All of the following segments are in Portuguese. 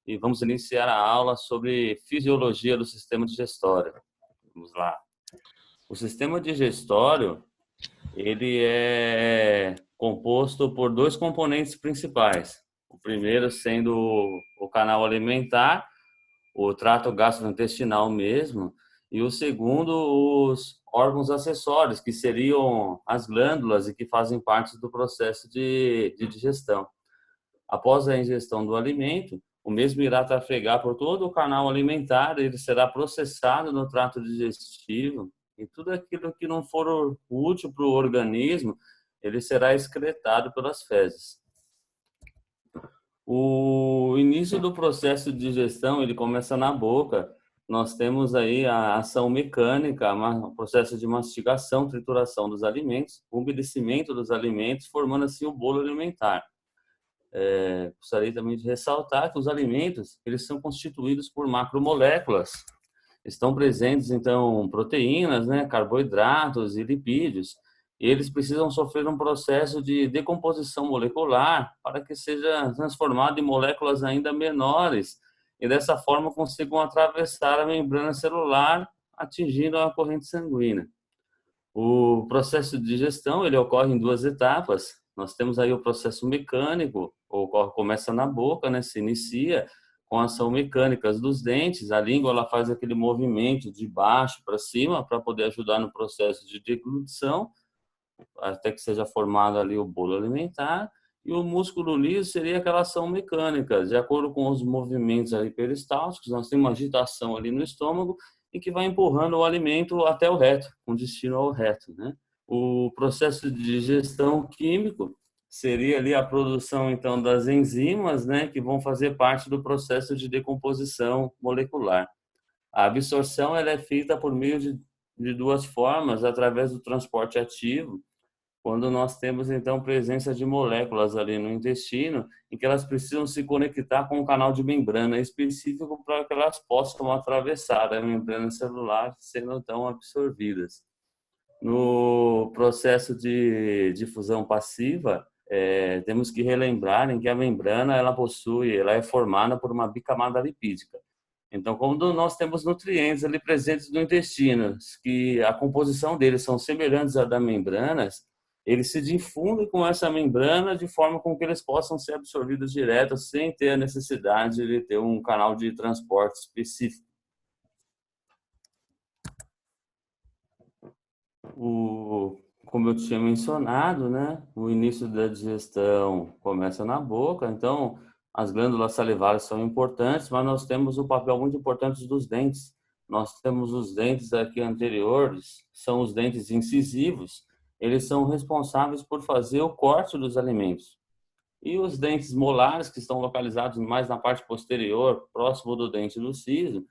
e vamos iniciar a aula sobre fisiologia do sistema digestório. Vamos lá. O sistema digestório, ele é composto por dois componentes principais. O primeiro sendo o canal alimentar, o trato gastrointestinal mesmo, e o segundo, os órgãos acessórios, que seriam as glândulas e que fazem parte do processo de digestão. Após a ingestão do alimento, o mesmo irá trafegar por todo o canal alimentar, ele será processado no trato digestivo e tudo aquilo que não for útil para o organismo, ele será excretado pelas fezes. O início do processo de digestão, ele começa na boca. Nós temos aí a ação mecânica, o processo de mastigação, trituração dos alimentos, umedecimento dos alimentos, formando assim o bolo alimentar. Gostaria também de ressaltar que os alimentos, eles são constituídos por macromoléculas. Estão presentes, então, proteínas, né, carboidratos e lipídios. E eles precisam sofrer um processo de decomposição molecular para que seja transformado em moléculas ainda menores e dessa forma consigam atravessar a membrana celular, atingindo a corrente sanguínea. O processo de digestão, ele ocorre em duas etapas. Nós temos aí o processo mecânico, começa na boca, né? Se inicia com a ação mecânica dos dentes. A língua, ela faz aquele movimento de baixo para cima para poder ajudar no processo de deglutição, até que seja formado ali o bolo alimentar. E o músculo liso seria aquela ação mecânica, de acordo com os movimentos ali peristálticos. Nós temos uma agitação ali no estômago e que vai empurrando o alimento até o reto, com destino ao reto, né? O processo de digestão químico seria ali a produção, então, das enzimas, né, que vão fazer parte do processo de decomposição molecular. A absorção, ela é feita por meio de duas formas, através do transporte ativo, quando nós temos, então, presença de moléculas ali no intestino, em que elas precisam se conectar com um canal de membrana específico para que elas possam atravessar a membrana celular, sendo, então, absorvidas. No processo de difusão passiva, temos que relembrar em que a membrana, ela é formada por uma bicamada lipídica. Então, quando nós temos nutrientes ali presentes no intestino, que a composição deles são semelhantes à das membranas, eles se difundem com essa membrana de forma com que eles possam ser absorvidos direto, sem ter a necessidade de ter um canal de transporte específico. Como eu tinha mencionado, né, o início da digestão começa na boca, então as glândulas salivares são importantes, mas nós temos o papel muito importante dos dentes. Nós temos os dentes aqui anteriores, são os dentes incisivos, eles são responsáveis por fazer o corte dos alimentos. E os dentes molares, que estão localizados mais na parte posterior, próximo do dente do siso,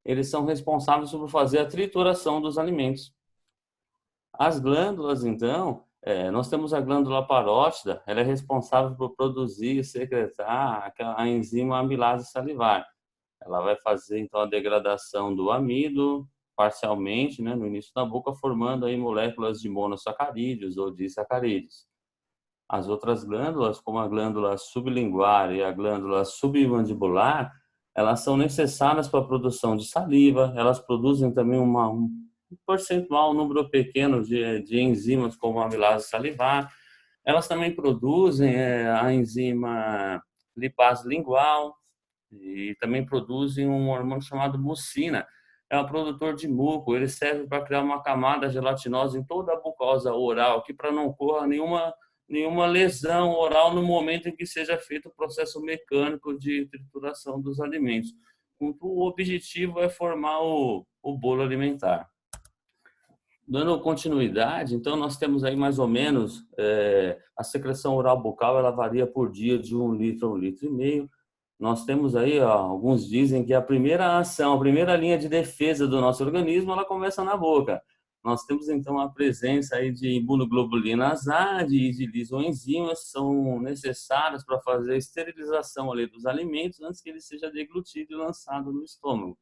eles são responsáveis por fazer a trituração dos alimentos. As glândulas, então, nós temos a glândula parótida, ela é responsável por produzir e secretar a enzima amilase salivar. Ela vai fazer, então, a degradação do amido, parcialmente, né, no início da boca, formando aí moléculas de monossacarídeos ou disacarídeos. As outras glândulas, como a glândula sublinguar e a glândula submandibular, elas são necessárias para a produção de saliva, elas produzem também um percentual, um número pequeno de enzimas, como a amilase salivar. Elas também produzem a enzima lipase lingual e também produzem um hormônio chamado mucina. É um produtor de muco, ele serve para criar uma camada gelatinosa em toda a mucosa oral, que para não ocorra nenhuma lesão oral no momento em que seja feito o processo mecânico de trituração dos alimentos. O objetivo é formar o bolo alimentar. Dando continuidade, então nós temos aí mais ou menos a secreção oral bucal, ela varia por dia de 1 litro a 1,5 litro. Nós temos aí, alguns dizem que a primeira ação, a primeira linha de defesa do nosso organismo, ela começa na boca. Nós temos então a presença aí de imunoglobulinas A e de lisoenzimas, que são necessárias para fazer a esterilização ali dos alimentos antes que ele seja deglutido e lançado no estômago.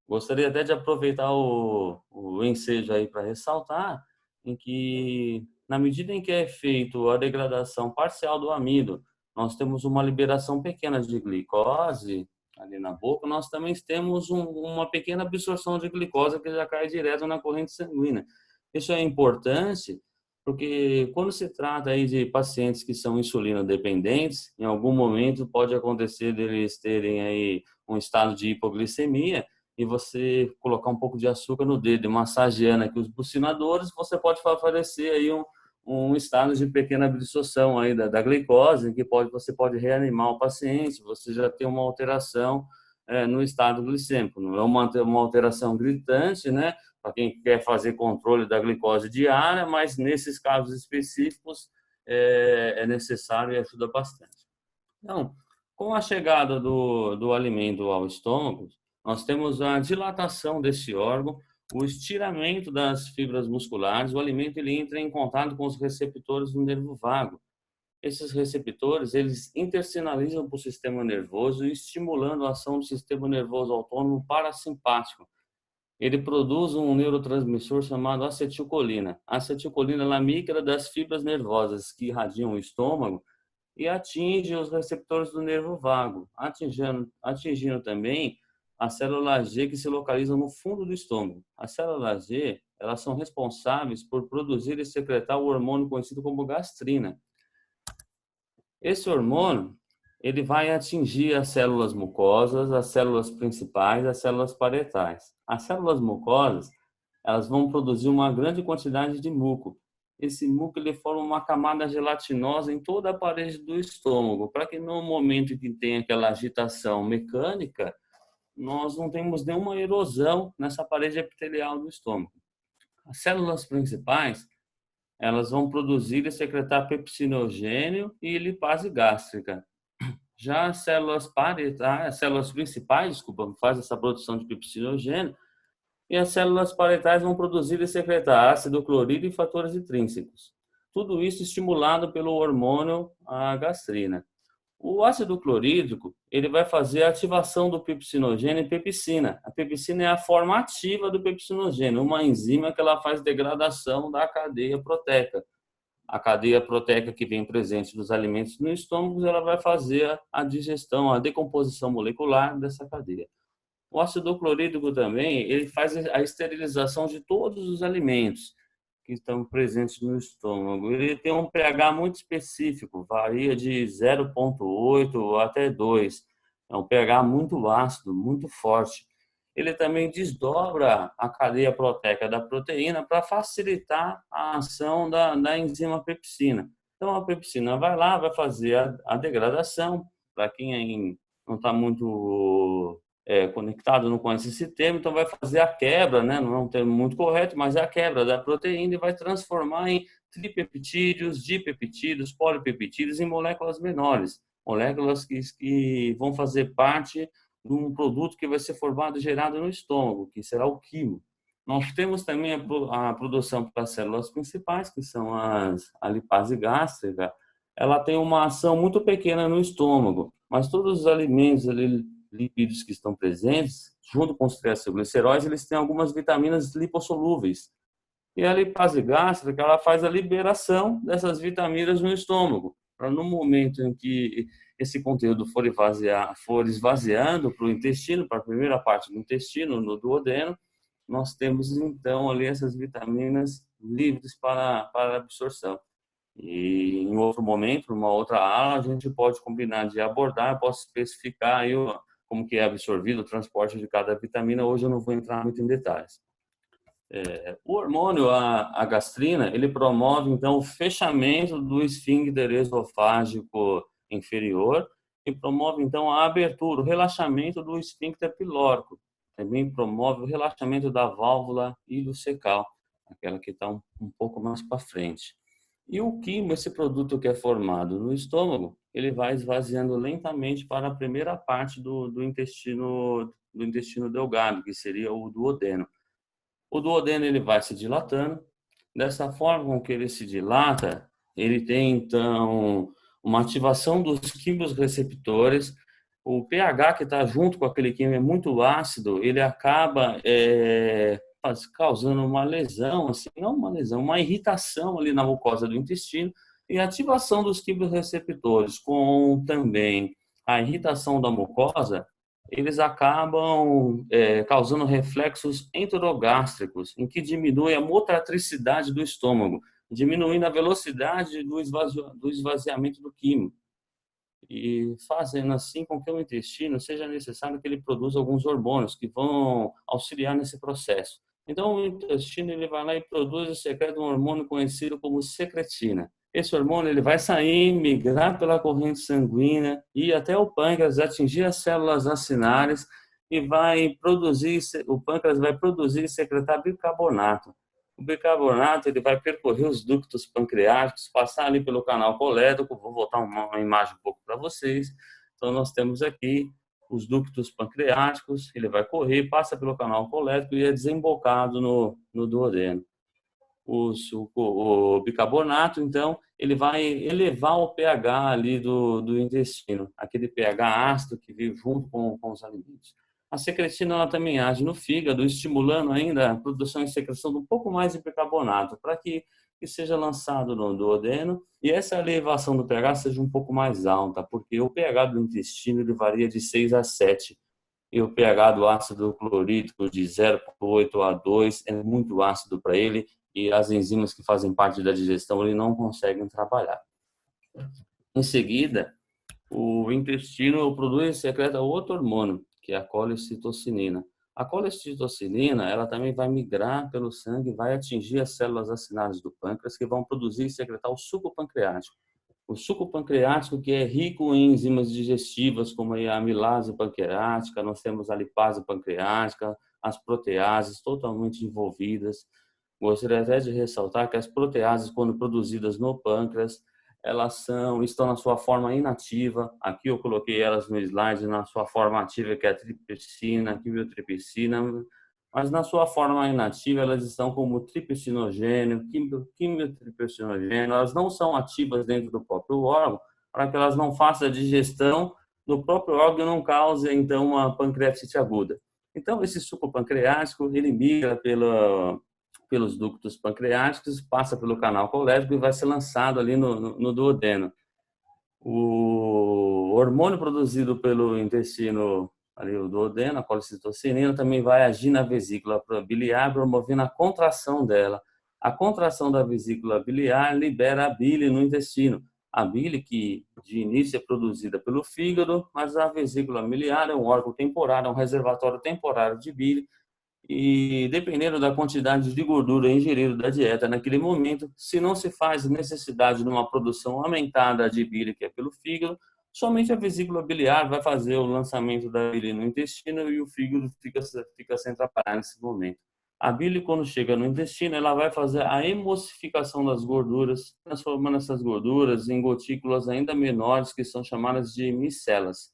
Gostaria até de aproveitar o ensejo aí para ressaltar em que, na medida em que é feita a degradação parcial do amido, nós temos uma liberação pequena de glicose ali na boca, nós também temos uma pequena absorção de glicose que já cai direto na corrente sanguínea. Isso é importante porque quando se trata aí de pacientes que são insulina dependentes, em algum momento pode acontecer deles terem aí um estado de hipoglicemia e você colocar um pouco de açúcar no dedo, massageando aqui os bucinadores, você pode favorecer aí um estado de pequena absorção aí da glicose, que você pode reanimar o paciente, você já tem uma alteração no estado glicêmico. Não é uma alteração gritante, né? Para quem quer fazer controle da glicose diária, mas nesses casos específicos é necessário e ajuda bastante. Então, com a chegada do alimento ao estômago, nós temos a dilatação desse órgão, o estiramento das fibras musculares, o alimento ele entra em contato com os receptores do nervo vago. Esses receptores, eles intersinalizam para o sistema nervoso, estimulando a ação do sistema nervoso autônomo parasimpático. Ele produz um neurotransmissor chamado acetilcolina. A acetilcolina ela migra das fibras nervosas que irradiam o estômago e atinge os receptores do nervo vago, atingindo também as células G que se localizam no fundo do estômago. As células G, elas são responsáveis por produzir e secretar o hormônio conhecido como gastrina. Esse hormônio, ele vai atingir as células mucosas, as células principais, as células parietais. As células mucosas, elas vão produzir uma grande quantidade de muco. Esse muco ele forma uma camada gelatinosa em toda a parede do estômago, para que no momento que tem aquela agitação mecânica, nós não temos nenhuma erosão nessa parede epitelial do estômago. As células principais, elas vão produzir e secretar pepsinogênio e lipase gástrica. Já as células parietais, as células principais, desculpa, fazem essa produção de pepsinogênio, e as células parietais vão produzir e secretar ácido clorídrico e fatores intrínsecos. Tudo isso estimulado pelo hormônio a gastrina. O ácido clorídrico, ele vai fazer a ativação do pepsinogênio e pepsina. A pepsina é a forma ativa do pepsinogênio, uma enzima que ela faz degradação da cadeia proteica. A cadeia proteica que vem presente dos alimentos no estômago, ela vai fazer a digestão, a decomposição molecular dessa cadeia. O ácido clorídrico também, ele faz a esterilização de todos os alimentos que estão presentes no estômago. Ele tem um pH muito específico, varia de 0,8 até 2. É um pH muito ácido, muito forte. Ele também desdobra a cadeia proteica da proteína para facilitar a ação da enzima pepsina. Então, a pepsina vai lá, vai fazer a degradação. Para quem não está muito conectado, não conhece esse termo, então vai fazer a quebra, né? Não é um termo muito correto, mas é a quebra da proteína e vai transformar em tripeptídeos, dipeptídeos, polipeptídeos em moléculas menores, moléculas que vão fazer parte de um produto que vai ser formado e gerado no estômago, que será o quimo. Nós temos também a produção para as células principais, que são a lipase gástrica. Ela tem uma ação muito pequena no estômago, mas todos os alimentos lipídios que estão presentes, junto com os triacilgliceróis, eles têm algumas vitaminas lipossolúveis. E a lipase gástrica, ela faz a liberação dessas vitaminas no estômago, para no momento em que esse conteúdo for esvaziando para o intestino, para a primeira parte do intestino, no duodeno, nós temos então ali essas vitaminas livres para absorção. E em outro momento, numa outra aula, a gente pode combinar de abordar, posso especificar aí como que é absorvido o transporte de cada vitamina. Hoje eu não vou entrar muito em detalhes. O hormônio, a gastrina, ele promove então o fechamento do esfíncter esofágico inferior e promove então a abertura, o relaxamento do esfíncter pilórico. Também promove o relaxamento da válvula ileocecal, aquela que está um pouco mais para frente. E o quimo, esse produto que é formado no estômago, ele vai esvaziando lentamente para a primeira parte do intestino delgado, que seria o duodeno. O duodeno ele vai se dilatando. Dessa forma com que ele se dilata, ele tem então uma ativação dos quimioreceptores. O pH que está junto com aquele químico é muito ácido, ele acaba causando uma lesão, assim, não uma lesão, uma irritação ali na mucosa do intestino, E a ativação dos quimiorreceptores com também a irritação da mucosa, eles acabam causando reflexos enterogástricos, em que diminui a motratricidade do estômago, diminuindo a velocidade do esvaziamento do quimo e fazendo assim com que o intestino seja necessário que ele produza alguns hormônios que vão auxiliar nesse processo. Então, o intestino ele vai lá e produz e secreta um hormônio conhecido como secretina. Esse hormônio ele vai sair, migrar pela corrente sanguínea e até o pâncreas, atingir as células acinárias e vai produzir, o pâncreas vai produzir e secretar bicarbonato. O bicarbonato ele vai percorrer os ductos pancreáticos, passar ali pelo canal colédoco. Vou voltar uma imagem um pouco para vocês. Então, nós temos aqui os ductos pancreáticos, ele vai correr, passa pelo canal colédoco e é desembocado no duodeno. O bicarbonato, então, ele vai elevar o pH ali do intestino, aquele pH ácido que vive junto com os alimentos. A secretina ela também age no fígado, estimulando ainda a produção e secreção de um pouco mais de bicarbonato, para que seja lançado no duodeno e essa elevação do pH seja um pouco mais alta, porque o pH do intestino ele varia de 6 a 7 e o pH do ácido clorídrico de 0,8 a 2 é muito ácido para ele e as enzimas que fazem parte da digestão ele não conseguem trabalhar. Em seguida, o intestino produz e secreta outro hormônio, que é a colecitocinina. A colecitocinina, ela também vai migrar pelo sangue e vai atingir as células acinárias do pâncreas, que vão produzir e secretar o suco pancreático. O suco pancreático que é rico em enzimas digestivas, como a amilase pancreática, nós temos a lipase pancreática, as proteases totalmente envolvidas. Gostaria até de ressaltar que as proteases, quando produzidas no pâncreas, elas estão na sua forma inativa. Aqui eu coloquei elas no slide na sua forma ativa, que é a tripsina, quimiotripsina, mas na sua forma inativa elas estão como tripsinogênio, quimiotripsinogênio. Elas não são ativas dentro do próprio órgão para que elas não façam a digestão do próprio órgão e não cause então uma pancreatite aguda. Então esse suco pancreático ele migra pelos ductos pancreáticos, passa pelo canal colédoco e vai ser lançado ali no duodeno. O hormônio produzido pelo intestino, ali o duodeno, a colecitocinina, também vai agir na vesícula biliar, promovendo a contração dela. A contração da vesícula biliar libera a bile no intestino. A bile que de início é produzida pelo fígado, mas a vesícula biliar é um órgão temporário, é um reservatório temporário de bile, e dependendo da quantidade de gordura ingerida da dieta naquele momento, se não se faz necessidade de uma produção aumentada de bile, que é pelo fígado, somente a vesícula biliar vai fazer o lançamento da bile no intestino e o fígado fica sem trabalhar nesse momento. A bile, quando chega no intestino, ela vai fazer a emulsificação das gorduras, transformando essas gorduras em gotículas ainda menores, que são chamadas de micelas.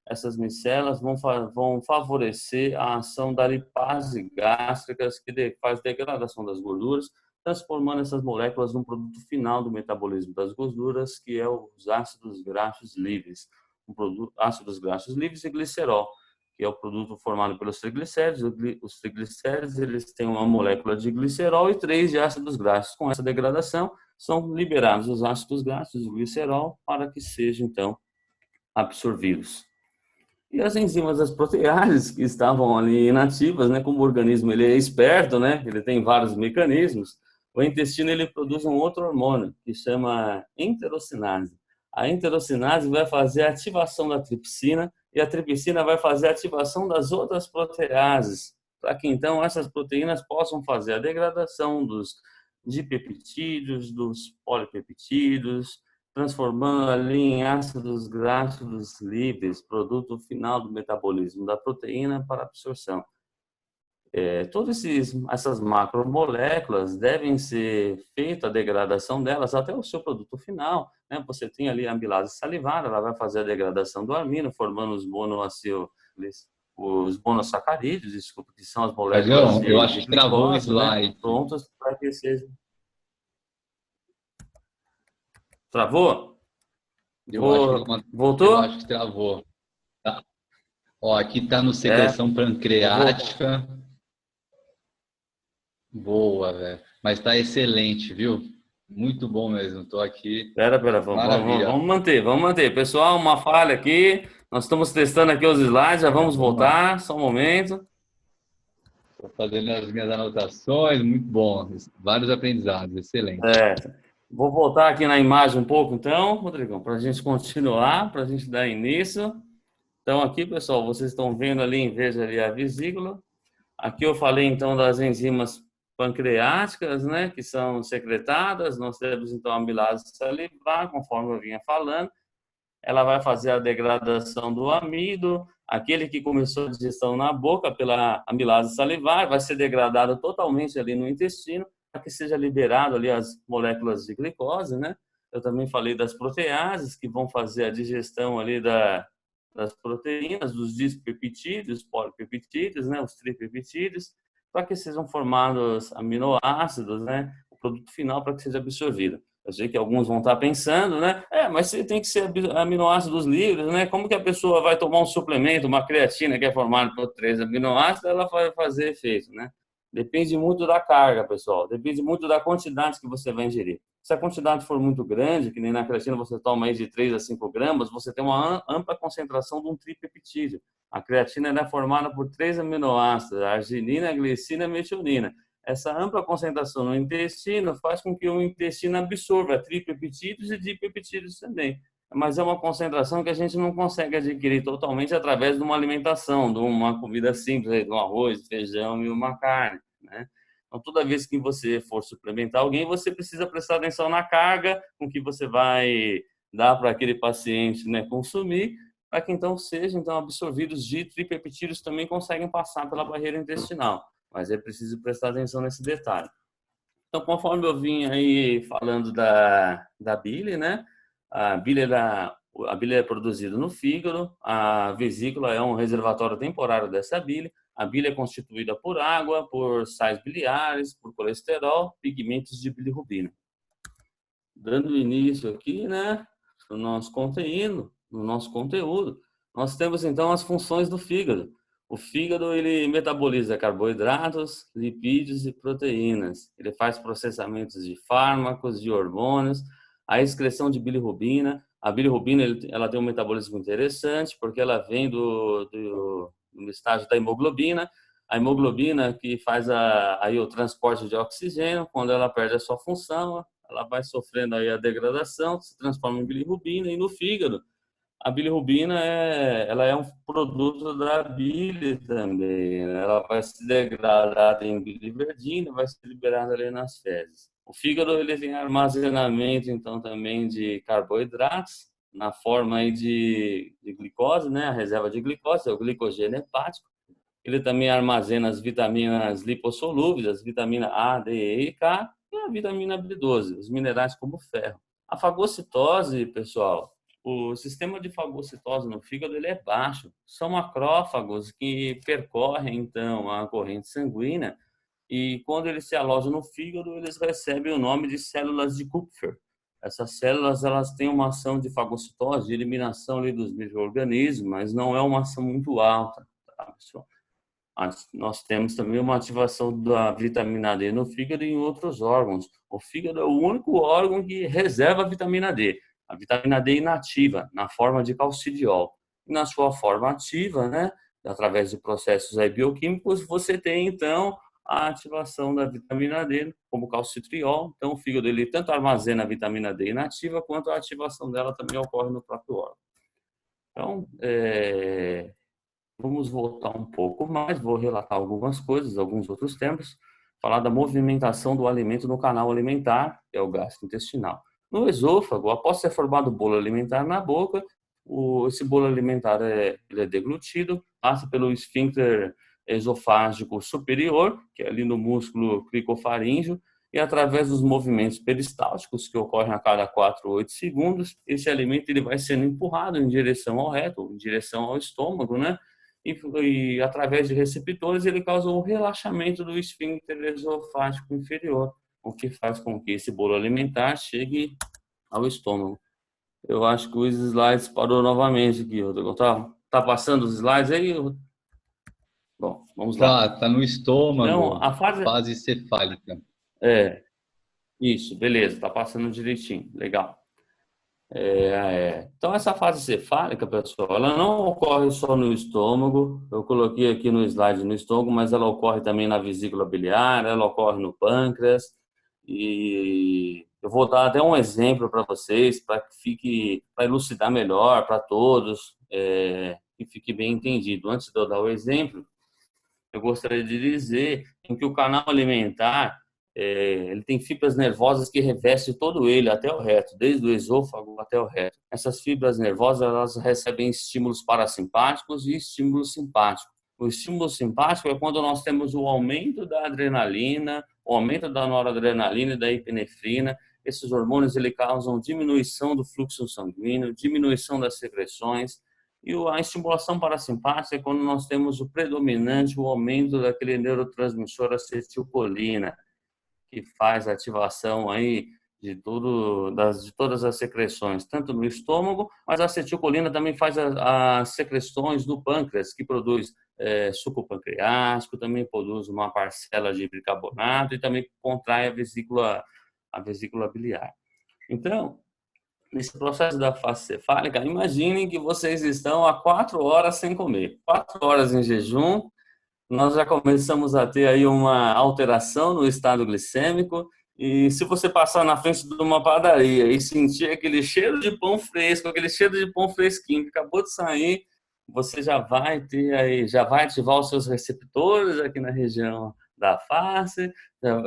Essas micelas vão favorecer a ação da lipase gástrica, que faz degradação das gorduras, transformando essas moléculas num produto final do metabolismo das gorduras, que é os ácidos graxos livres. Ácidos graxos livres e glicerol, que é o produto formado pelos triglicéridos. Os triglicéridos eles têm uma molécula de glicerol e 3 de ácidos graxos. Com essa degradação, são liberados os ácidos graxos e o glicerol para que sejam, então, absorvidos. E as enzimas das proteases que estavam ali inativas, né? Como o organismo ele é esperto, né? Ele tem vários mecanismos. O intestino ele produz um outro hormônio que chama enterocinase. A enterocinase vai fazer a ativação da tripsina e a tripsina vai fazer a ativação das outras proteases, para que então essas proteínas possam fazer a degradação dos dipeptídeos, dos polipeptídeos, transformando ali em ácidos graxos livres, produto final do metabolismo da proteína para absorção. Todas essas macromoléculas devem ser feita a degradação delas até o seu produto final, né? Você tem ali a amilase salivar, ela vai fazer a degradação do amino, formando os monossacarídeos, desculpa, que são as moléculas Tiagão, eu acho de que travou o glicose, né? slide. Prontas para que seja. Travou? Eu acho Voltou? que travou. Tá. Ó, aqui está no É, secreção vou voltar. pancreática. Boa, velho. Mas tá excelente, viu? Muito bom mesmo. Estou aqui. Pera, Maravilha. vamos manter. Pessoal, uma falha aqui. Nós estamos testando aqui os slides, já vamos Vamos lá. voltar, só um momento. Estou fazendo as minhas anotações. Muito bom. Vários aprendizados. Excelente. É, vou voltar aqui na imagem um pouco, então, Rodrigão, para a gente continuar, para a gente dar início. Então, aqui, pessoal, vocês estão vendo ali em verde ali a vesícula. Aqui eu falei, então, das enzimas pancreáticas, né, que são secretadas. Nós temos, então, a amilase salivar, conforme eu vinha falando. Ela vai fazer a degradação do amido. Aquele que começou a digestão na boca pela amilase salivar vai ser degradado totalmente ali no intestino, para que seja liberado ali as moléculas de glicose, né? Eu também falei das proteases, que vão fazer a digestão ali das proteínas, dos dispeptídeos, polipeptídeos, né? Os tripeptídeos, para que sejam formados aminoácidos, né? O produto final para que seja absorvido. Eu sei que alguns vão estar pensando, né? Mas você tem que ser aminoácidos livres, né? Como que a pessoa vai tomar um suplemento, uma creatina que é formada por 3 aminoácidos, ela vai fazer efeito, né? Depende muito da carga, pessoal. Depende muito da quantidade que você vai ingerir. Se a quantidade for muito grande, que nem na creatina você toma aí de 3 a 5 gramas, você tem uma ampla concentração de um tripeptídeo. A creatina é formada por 3 aminoácidos, arginina, glicina e metionina. Essa ampla concentração no intestino faz com que o intestino absorva tripeptídeos e dipeptídeos também. Mas é uma concentração que a gente não consegue adquirir totalmente através de uma alimentação, de uma comida simples, de um arroz, feijão e uma carne, né? Então, toda vez que você for suplementar alguém, você precisa prestar atenção na carga com que você vai dar para aquele paciente, né, consumir, para que então sejam então absorvidos de tripeptídeos também conseguem passar pela barreira intestinal. Mas é preciso prestar atenção nesse detalhe. Então, conforme eu vim aí falando da bile, né? A bile é produzida no fígado, a vesícula é um reservatório temporário dessa bile. A bile é constituída por água, por sais biliares, por colesterol, pigmentos de bilirrubina. Dando início aqui, né, no nosso conteúdo, nós temos então as funções do fígado. O fígado ele metaboliza carboidratos, lipídios e proteínas. Ele faz processamentos de fármacos, de hormônios, a excreção de bilirrubina. A bilirrubina ela tem um metabolismo interessante porque ela vem do estágio da hemoglobina. A hemoglobina que faz aí o transporte de oxigênio, quando ela perde a sua função, ela vai sofrendo aí a degradação, se transforma em bilirrubina, e no fígado a bilirrubina ela é um produto da bile também, né? Ela vai se degradar em biliverdina, vai ser liberada ali nas fezes. O fígado ele tem armazenamento então também de carboidratos na forma aí de glicose, né? A reserva de glicose é o glicogênio hepático. Ele também armazena as vitaminas lipossolúveis, as vitaminas A, D, E e K, e a vitamina B12, os minerais como ferro. A fagocitose, pessoal, o sistema de fagocitose no fígado ele é baixo. São macrófagos que percorrem, então, a corrente sanguínea e, quando eles se alojam no fígado, eles recebem o nome de células de Kupffer. Essas células elas têm uma ação de fagocitose, de eliminação ali dos micro-organismos, mas não é uma ação muito alta, tá, pessoal? Nós temos também uma ativação da vitamina D no fígado e em outros órgãos. O fígado é o único órgão que reserva a vitamina D. A vitamina D inativa, na forma de calcidiol. E na sua forma ativa, né, através de processos aí bioquímicos, você tem, então, a ativação da vitamina D como calcitriol. Então, o fígado ele tanto armazena a vitamina D inativa, quanto a ativação dela também ocorre no próprio órgão. Então, vamos voltar um pouco mais, vou relatar algumas coisas, alguns outros temas, falar da movimentação do alimento no canal alimentar, que é o gastrointestinal. No esôfago, após ser formado o bolo alimentar na boca, esse bolo alimentar ele é deglutido, passa pelo esfíncter esofágico superior, que é ali no músculo cricofaríngeo, e através dos movimentos peristálticos que ocorrem a cada 4 ou 8 segundos, esse alimento ele vai sendo empurrado em direção ao reto, em direção ao estômago, né? E através de receptores ele causa o relaxamento do esfíncter esofágico inferior, o que faz com que esse bolo alimentar chegue ao estômago. Eu acho que os slides parou novamente aqui, Rodrigo. Tá passando os slides aí? Bom, vamos lá. Tá no Então, estômago, a fase fase cefálica. é Isso, beleza, tá passando direitinho, legal. Então, essa fase cefálica, pessoal, ela não ocorre só no estômago. Eu coloquei aqui no slide no estômago, mas ela ocorre também na vesícula biliar, ela ocorre no pâncreas. E eu vou dar até um exemplo para vocês, para que fique, para elucidar melhor para todos, e fique bem entendido. Antes de eu dar o exemplo, eu gostaria de dizer em que o canal alimentar ele tem fibras nervosas que revestem todo ele até o reto, desde o esôfago até o reto. Essas fibras nervosas elas recebem estímulos parasimpáticos e estímulos simpáticos. O estímulo simpático é quando nós temos o aumento da adrenalina, o aumento da noradrenalina e da epinefrina. Esses hormônios ele causam diminuição do fluxo sanguíneo, diminuição das secreções, e a estimulação parasimpática é quando nós temos o predominante, o aumento daquele neurotransmissor acetilcolina, que faz a ativação aí de todas as secreções, tanto no estômago, mas a acetilcolina também faz as secreções do pâncreas, que produz suco pancreático, também produz uma parcela de bicarbonato e também contrai a vesícula biliar. Então, nesse processo da fase cefálica, imaginem que vocês estão há 4 horas sem comer, 4 horas em jejum, nós já começamos a ter aí uma alteração no estado glicêmico. E se você passar na frente de uma padaria e sentir aquele cheiro de pão fresco, aquele cheiro de pão fresquinho que acabou de sair, você já vai ter aí, já vai ativar os seus receptores aqui na região da face,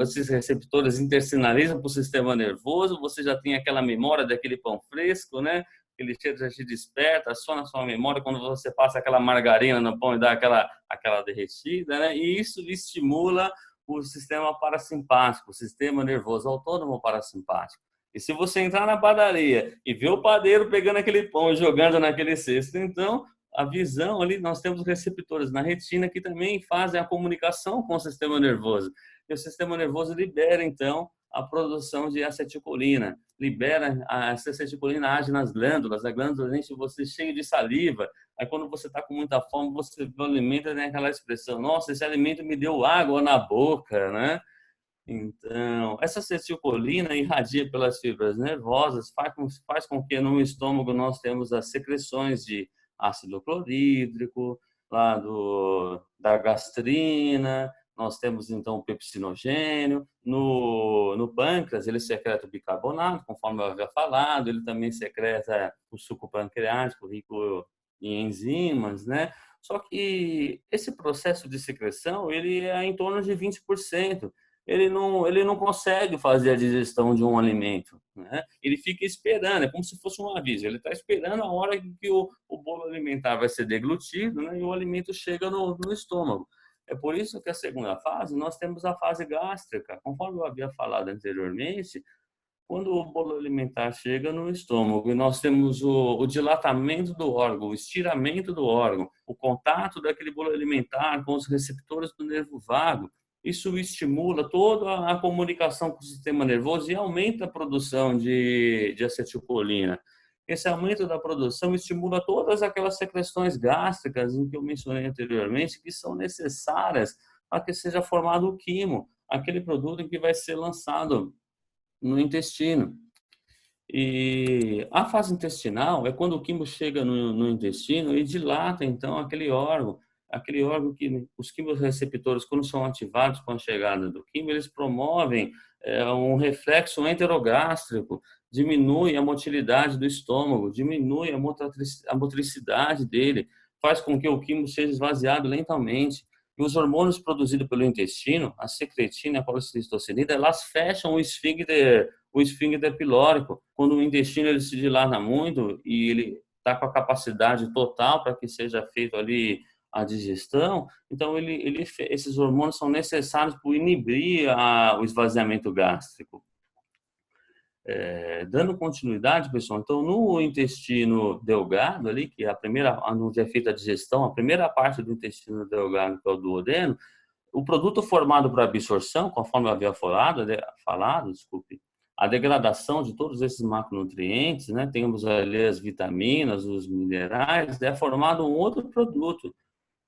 esses receptores intersinalizam para o sistema nervoso, você já tem aquela memória daquele pão fresco, né? Aquele cheiro já te desperta, aciona a sua memória quando você passa aquela margarina no pão e dá aquela derretida, né? E isso estimula o sistema parasimpático, o sistema nervoso autônomo parasimpático. E se você entrar na padaria e ver o padeiro pegando aquele pão e jogando naquele cesto, então a visão ali, nós temos receptores na retina que também fazem a comunicação com o sistema nervoso. E o sistema nervoso libera, então, a produção de acetilcolina. Libera, essa acetilcolina age nas glândulas, a glândula enche você cheio de saliva. Aí quando você está com muita fome, você vê o alimento, tem aquela expressão, nossa, esse alimento me deu água na boca, né? Então, essa acetilcolina irradia pelas fibras nervosas, faz com que no estômago nós temos as secreções de ácido clorídrico, da gastrina, nós temos então o pepsinogênio. No pâncreas, ele secreta o bicarbonato, conforme eu havia falado, ele também secreta o suco pancreático rico em enzimas, né? Só que esse processo de secreção, ele é em torno de 20%. Ele não consegue fazer a digestão de um alimento, né? Ele fica esperando, é como se fosse um aviso, ele está esperando a hora que o bolo alimentar vai ser deglutido, né? E o alimento chega no estômago. É por isso que a segunda fase, nós temos a fase gástrica. Conforme eu havia falado anteriormente, quando o bolo alimentar chega no estômago e nós temos o dilatamento do órgão, o estiramento do órgão, o contato daquele bolo alimentar com os receptores do nervo vago, isso estimula toda a comunicação com o sistema nervoso e aumenta a produção de acetilcolina. Esse aumento da produção estimula todas aquelas secreções gástricas em que eu mencionei anteriormente, que são necessárias para que seja formado o quimo, aquele produto que vai ser lançado no intestino. E a fase intestinal é quando o quimo chega no intestino e dilata, então, aquele órgão que os quimioreceptores, quando são ativados com a chegada do quimo, eles promovem um reflexo enterogástrico, diminui a motilidade do estômago, diminui a motricidade dele, faz com que o quimo seja esvaziado lentamente. E os hormônios produzidos pelo intestino, a secretina e a colecistocinina, elas fecham o esfíncter pilórico. Quando o intestino ele se dilata muito e ele está com a capacidade total para que seja feito ali a digestão, então esses hormônios são necessários para inibir o esvaziamento gástrico. Dando continuidade, pessoal, então no intestino delgado ali, que é onde é feita a digestão, a primeira parte do intestino delgado, que é o duodeno, o produto formado para absorção, conforme eu havia falado, desculpe, a degradação de todos esses macronutrientes, né? Temos ali as vitaminas, os minerais, é formado um outro produto.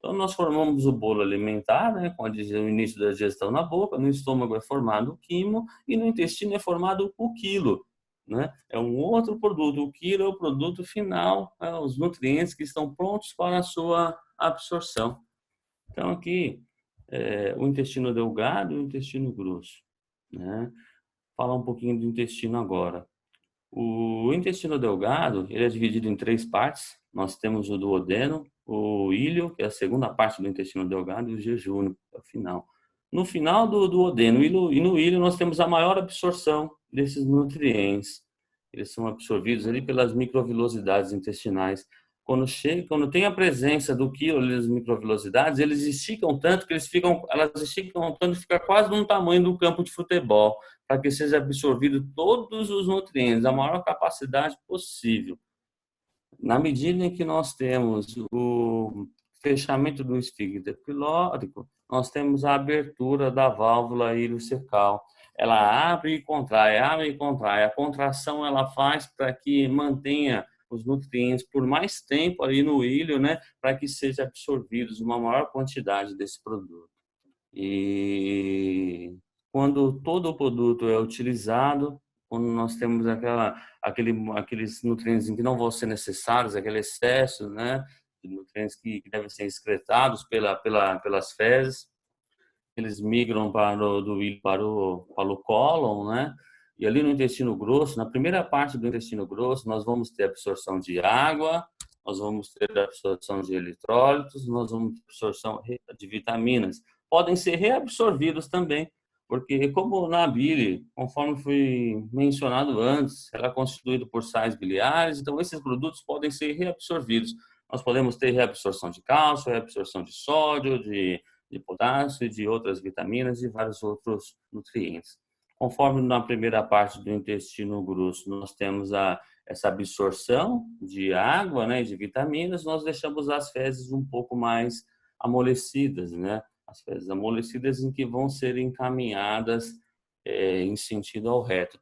Então, nós formamos o bolo alimentar, né, com o início da digestão na boca, no estômago é formado o quimo e no intestino é formado o quilo, né? É um outro produto. O quilo é o produto final, os nutrientes que estão prontos para a sua absorção. Então, aqui, o intestino delgado e o intestino grosso, né? Falar um pouquinho do intestino agora. O intestino delgado, ele é dividido em 3 partes. Nós temos o duodeno, o íleo, que é a segunda parte do intestino delgado, e o jejúnio, que é o final. No final do duodeno e no íleo, nós temos a maior absorção desses nutrientes. Eles são absorvidos ali pelas microvilosidades intestinais. Quando tem a presença do quilo das microvilosidades, eles esticam tanto que elas esticam tanto que fica quase no tamanho do campo de futebol, para que seja absorvido todos os nutrientes, a maior capacidade possível. Na medida em que nós temos o fechamento do esfíncter pilórico, nós temos a abertura da válvula iliocecal. Ela abre e contrai, abre e contrai. A contração ela faz para que mantenha os nutrientes por mais tempo ali no íleo, né, para que seja absorvidos uma maior quantidade desse produto. E quando todo o produto é utilizado, quando nós temos aqueles nutrientes que não vão ser necessários, aquele excesso, né, de nutrientes que devem ser excretados pelas fezes, eles migram do íleo para o cólon, né? E ali no intestino grosso, na primeira parte do intestino grosso, nós vamos ter absorção de água, nós vamos ter absorção de eletrólitos, nós vamos ter absorção de vitaminas. Podem ser reabsorvidos também, porque como na bile, conforme foi mencionado antes, ela é constituída por sais biliares, então esses produtos podem ser reabsorvidos. Nós podemos ter reabsorção de cálcio, reabsorção de sódio, de potássio, de outras vitaminas e vários outros nutrientes. Conforme na primeira parte do intestino grosso nós temos essa absorção de água, né, de vitaminas, nós deixamos as fezes um pouco mais amolecidas, né? As fezes amolecidas em que vão ser encaminhadas em sentido ao reto.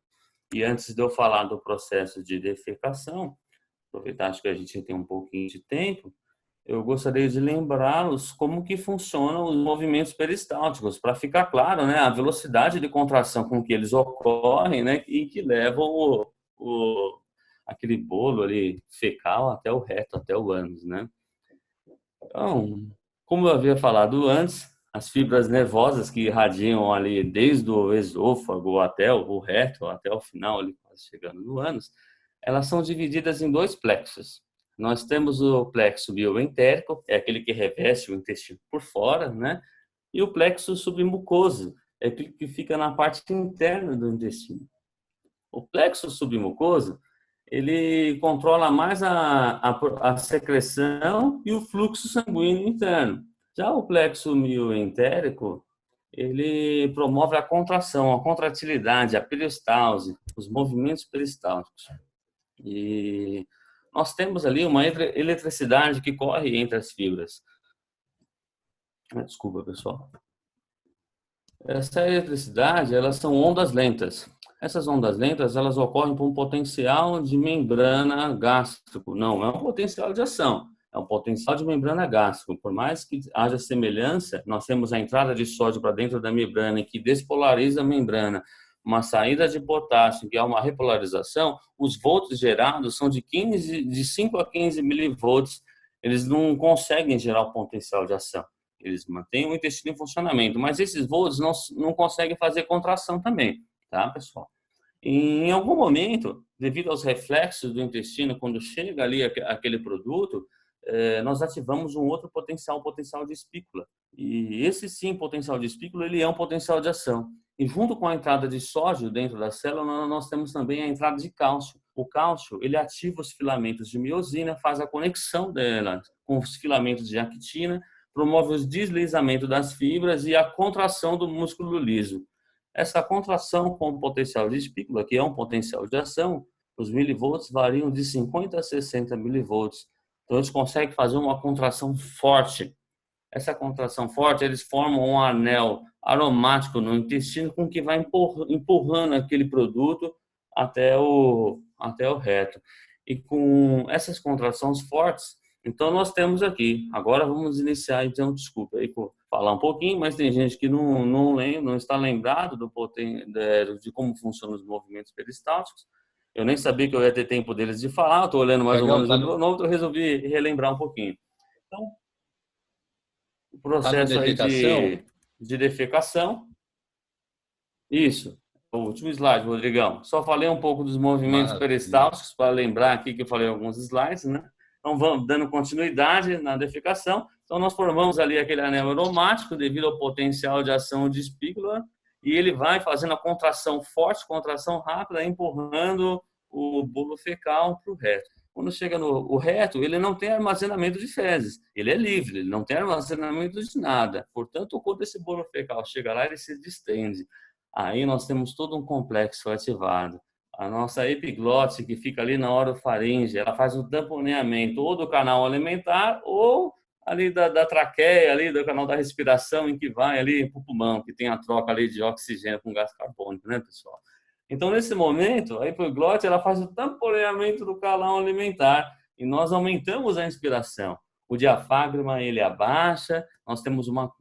E antes de eu falar do processo de defecação, aproveitar acho que a gente tem um pouquinho de tempo, eu gostaria de lembrá-los como que funcionam os movimentos peristálticos, para ficar claro, né, a velocidade de contração com que eles ocorrem, né, e que levam aquele bolo ali fecal até o reto, até o ânus, né? Então, como eu havia falado antes, as fibras nervosas que irradiam ali desde o esôfago até o reto, até o final, ali quase chegando no ânus, elas são divididas em 2 plexos. Nós temos o plexo bioentérico, é aquele que reveste o intestino por fora, né? E o plexo submucoso, é aquele que fica na parte interna do intestino. O plexo submucoso, ele controla mais a secreção e o fluxo sanguíneo interno. Já o plexo mioentérico, ele promove a contração, a contratilidade, a peristalse, os movimentos peristálticos. E nós temos ali uma eletricidade que corre entre as fibras. Desculpa, pessoal. Essa eletricidade, elas são ondas lentas. Essas ondas lentas, elas ocorrem por um potencial de membrana gástrico. Não, é um potencial de ação. É um potencial de membrana gástrico. Por mais que haja semelhança, nós temos a entrada de sódio para dentro da membrana que despolariza a membrana, uma saída de potássio, que é uma repolarização, os volts gerados são de 5 a 15 milivolts. Eles não conseguem gerar o potencial de ação. Eles mantêm o intestino em funcionamento, mas esses volts não conseguem fazer contração também, tá, pessoal? Em algum momento, devido aos reflexos do intestino, quando chega ali aquele produto, nós ativamos um outro potencial, o potencial de espícula. E esse sim, potencial de espícula, ele é um potencial de ação. E junto com a entrada de sódio dentro da célula, nós temos também a entrada de cálcio. O cálcio, ele ativa os filamentos de miosina, faz a conexão dela com os filamentos de actina, promove o deslizamento das fibras e a contração do músculo liso. Essa contração com o potencial de espícula, que é um potencial de ação, os milivolts variam de 50 a 60 milivolts. Então, eles conseguem fazer uma contração forte. Essa contração forte, eles formam um anel aromático no intestino com que vai empurrando aquele produto até o reto. E com essas contrações fortes, Então, nós temos aqui, agora vamos iniciar, então, desculpa aí por falar um pouquinho, mas tem gente que não lembra, não está lembrado de como funcionam os movimentos peristálticos. Eu nem sabia que eu ia ter tempo deles de falar, estou olhando mais ou Tiagão, menos o cronômetro, eu resolvi relembrar um pouquinho. Então, o tá no processo aí defecação? de defecação, isso, o último slide, Rodrigão. Só falei um pouco dos movimentos Maravilha. peristálticos, para lembrar aqui que eu falei alguns slides, né? Então, vamos dando continuidade na defecação. Então, nós formamos ali aquele anel aromático devido ao potencial de ação de espígula e ele vai fazendo a contração forte, contração rápida, empurrando o bolo fecal para o reto. Quando chega no o reto, ele não tem armazenamento de fezes, ele é livre, ele não tem armazenamento de nada. Portanto, quando esse bolo fecal chega lá, ele se distende. Aí nós temos todo um complexo ativado. A nossa epiglote, que fica ali na orofaringe, ela faz o tamponeamento ou do canal alimentar ou ali da traqueia, ali do canal da respiração, em que vai ali para o pulmão, que tem a troca ali de oxigênio com gás carbônico, né, pessoal? Então, nesse momento, a epiglote ela faz o tamponeamento do canal alimentar e nós aumentamos a inspiração. O diafragma ele abaixa, nós temos uma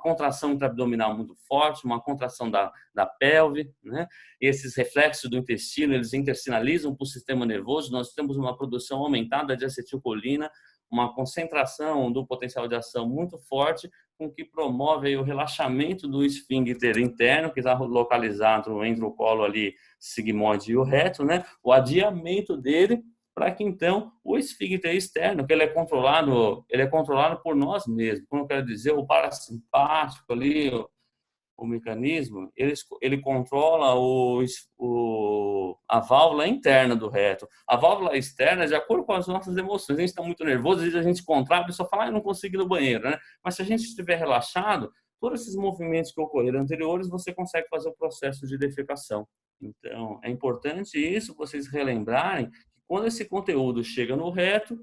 contração intraabdominal muito forte, uma contração da pelve, né? E esses reflexos do intestino, eles intersinalizam para o sistema nervoso, nós temos uma produção aumentada de acetilcolina, uma concentração do potencial de ação muito forte, com que promove aí o relaxamento do esfíncter interno, que está localizado entre o colo ali sigmoide e o reto, né? O adiamento dele para que então o esfíncter externo, que ele é controlado por nós mesmos. Como eu quero dizer, o parasimpático ali, o mecanismo, ele controla a válvula interna do reto. A válvula externa é de acordo com as nossas emoções. A gente está muito nervoso, às vezes a gente contrai, a pessoa fala, eu não consigo ir no banheiro, né? Mas se a gente estiver relaxado, todos esses movimentos que ocorreram anteriores, você consegue fazer o processo de defecação. Então, é importante isso, vocês relembrarem que quando esse conteúdo chega no reto,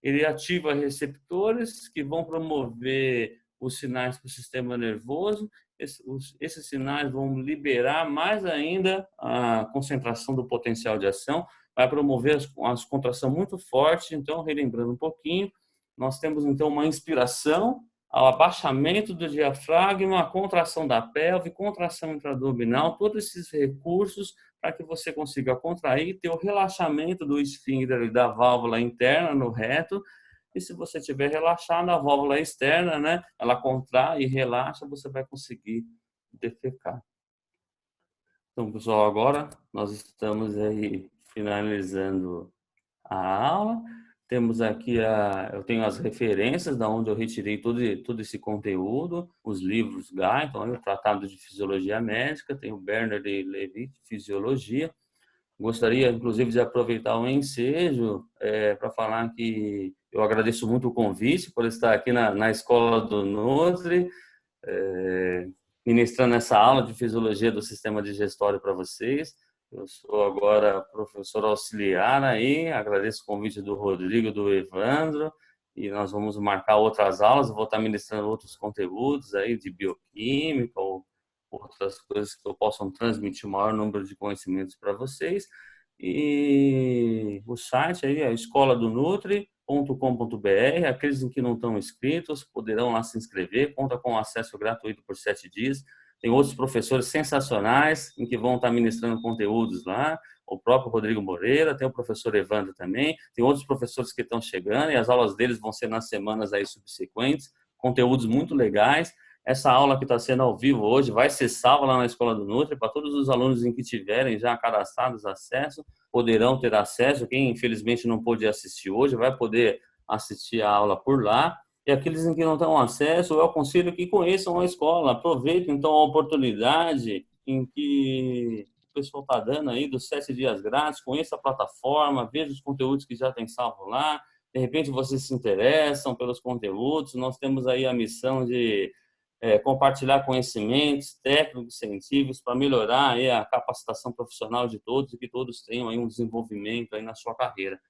ele ativa receptores que vão promover os sinais para o sistema nervoso. Esses sinais vão liberar mais ainda a concentração do potencial de ação, vai promover as contração muito forte. Então, relembrando um pouquinho, nós temos então uma inspiração, ao abaixamento do diafragma, a contração da pelve, contração intraabdominal, todos esses recursos para que você consiga contrair, ter o relaxamento do esfíncter e da válvula interna no reto. E se você estiver relaxado, a válvula externa, né, ela contrai e relaxa, você vai conseguir defecar. Então, pessoal, agora nós estamos aí finalizando a aula. Temos aqui eu tenho as referências da onde eu retirei todo esse conteúdo, os livros Guyton, o Tratado de Fisiologia Médica, tem o Bernard Levy de Fisiologia. Gostaria, inclusive, de aproveitar o ensejo para falar que eu agradeço muito o convite por estar aqui na Escola do Nutri, ministrando essa aula de Fisiologia do Sistema Digestório para vocês. Eu sou agora professor auxiliar aí, agradeço o convite do Rodrigo, do Evandro, e nós vamos marcar outras aulas, eu vou estar ministrando outros conteúdos aí de bioquímica ou outras coisas que eu possam transmitir o maior número de conhecimentos para vocês. E o site aí é escoladonutri.com.br. Aqueles que não estão inscritos poderão lá se inscrever, conta com acesso gratuito por 7 dias. Tem outros professores sensacionais em que vão estar ministrando conteúdos lá, o próprio Rodrigo Moreira, tem o professor Evandro também, tem outros professores que estão chegando e as aulas deles vão ser nas semanas aí subsequentes, conteúdos muito legais. Essa aula que está sendo ao vivo hoje vai ser salva lá na Escola do Nutri para todos os alunos em que tiverem já cadastrados acesso, poderão ter acesso. Quem infelizmente não pôde assistir hoje vai poder assistir a aula por lá. E aqueles em que não têm acesso, eu aconselho que conheçam a escola, aproveitem então a oportunidade em que o pessoal está dando aí dos 7 dias grátis, conheça a plataforma, veja os conteúdos que já tem salvo lá, de repente vocês se interessam pelos conteúdos, nós temos aí a missão de compartilhar conhecimentos técnicos, científicos, para melhorar aí a capacitação profissional de todos e que todos tenham aí um desenvolvimento aí na sua carreira.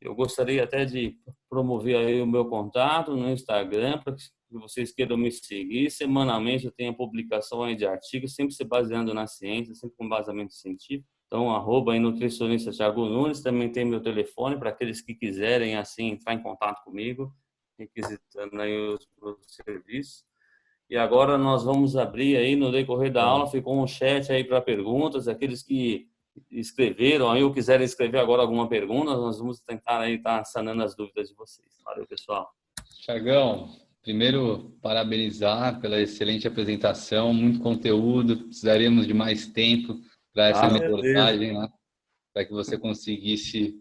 Eu gostaria até de promover aí o meu contato no Instagram, para que vocês queiram me seguir. Semanalmente eu tenho a publicação aí de artigos, sempre se baseando na ciência, sempre com embasamento científico. Então, arroba aí nutricionista Thiago Nunes, também tem meu telefone para aqueles que quiserem assim entrar em contato comigo, requisitando aí os serviços. E agora nós vamos abrir aí no decorrer da aula, ficou um chat aí para perguntas, aqueles que escreveram aí ou quiserem escrever agora alguma pergunta, nós vamos tentar aí estar sanando as dúvidas de vocês. Valeu, pessoal. Thiagão, primeiro, parabenizar pela excelente apresentação, muito conteúdo, precisaríamos de mais tempo para essa Certeza. abordagem, né? Para que você conseguisse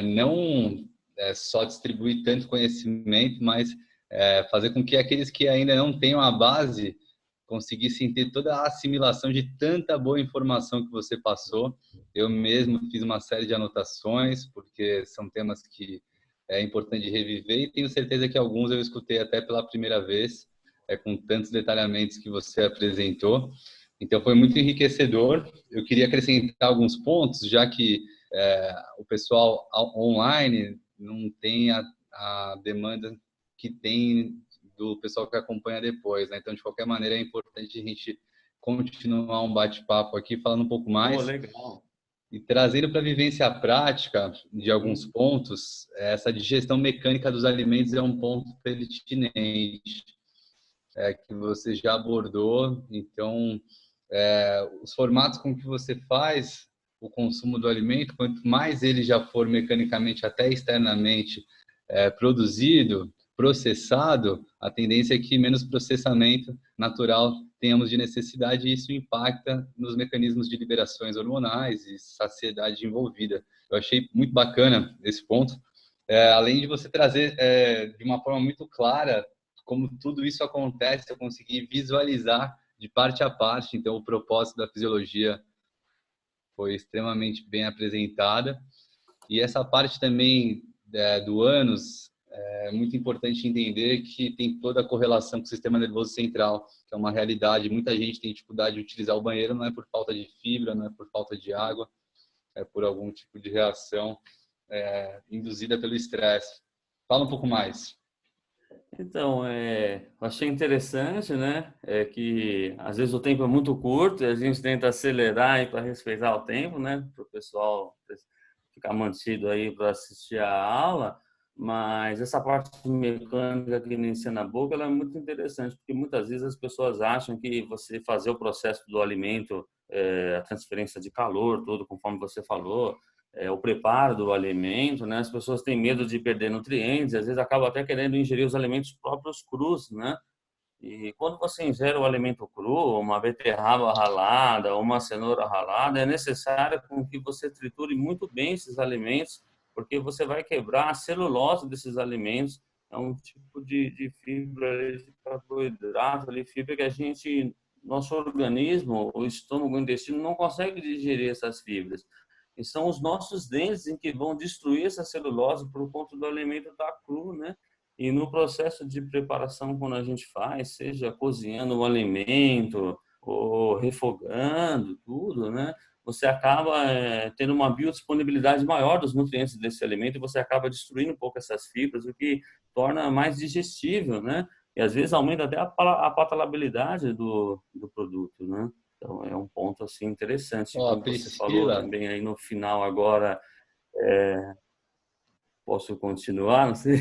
não só distribuir tanto conhecimento, mas fazer com que aqueles que ainda não tenham a base conseguissem ter toda a assimilação de tanta boa informação que você passou. Eu mesmo fiz uma série de anotações, porque são temas que é importante reviver, e tenho certeza que alguns eu escutei até pela primeira vez, com tantos detalhamentos que você apresentou. Então, foi muito enriquecedor. Eu queria acrescentar alguns pontos, já que o pessoal online não tem a demanda que tem do pessoal que acompanha depois, né? Então, de qualquer maneira, é importante a gente continuar um bate-papo aqui, falando um pouco Oh, mais. legal. E trazendo para a vivência prática de alguns pontos, essa digestão mecânica dos alimentos é um ponto pertinente, que você já abordou. Então, os formatos com que você faz o consumo do alimento, quanto mais ele já for mecanicamente, até externamente, produzido, processado, a tendência é que menos processamento natural tenhamos de necessidade, e isso impacta nos mecanismos de liberações hormonais e saciedade envolvida. Eu achei muito bacana esse ponto, além de você trazer de uma forma muito clara como tudo isso acontece, eu consegui visualizar de parte a parte. Então, o propósito da fisiologia foi extremamente bem apresentada. E essa parte também do ânus, é muito importante entender que tem toda a correlação com o sistema nervoso central, que é uma realidade. Muita gente tem dificuldade de utilizar o banheiro, não é por falta de fibra, não é por falta de água, é por algum tipo de reação induzida pelo estresse. Fala um pouco mais. Então, eu achei interessante, né? É que às vezes o tempo é muito curto e a gente tenta acelerar para respeitar o tempo, né? Para o pessoal ficar mantido aí para assistir a aula. Mas essa parte mecânica que inicia na boca, ela é muito interessante, porque muitas vezes as pessoas acham que você fazer o processo do alimento, a transferência de calor, tudo conforme você falou, o preparo do alimento, né? As pessoas têm medo de perder nutrientes, às vezes acabam até querendo ingerir os alimentos próprios crus, né? E quando você ingere o alimento cru, uma beterraba ralada, uma cenoura ralada, é necessário com que você triture muito bem esses alimentos, porque você vai quebrar a celulose desses alimentos. É um tipo de fibra, de carboidrato, ali, fibra que a gente, nosso organismo, o estômago, o intestino, não consegue digerir essas fibras. E são os nossos dentes em que vão destruir essa celulose por conta do alimento estar cru, né? E no processo de preparação, quando a gente faz, seja cozinhando o alimento ou refogando, tudo, né? Você acaba tendo uma biodisponibilidade maior dos nutrientes desse alimento e você acaba destruindo um pouco essas fibras, o que torna mais digestível, né? E às vezes aumenta até a palatabilidade do produto, né? Então é um ponto assim interessante, Ó, como você falou Priscila, também aí no final agora, posso continuar, não sei,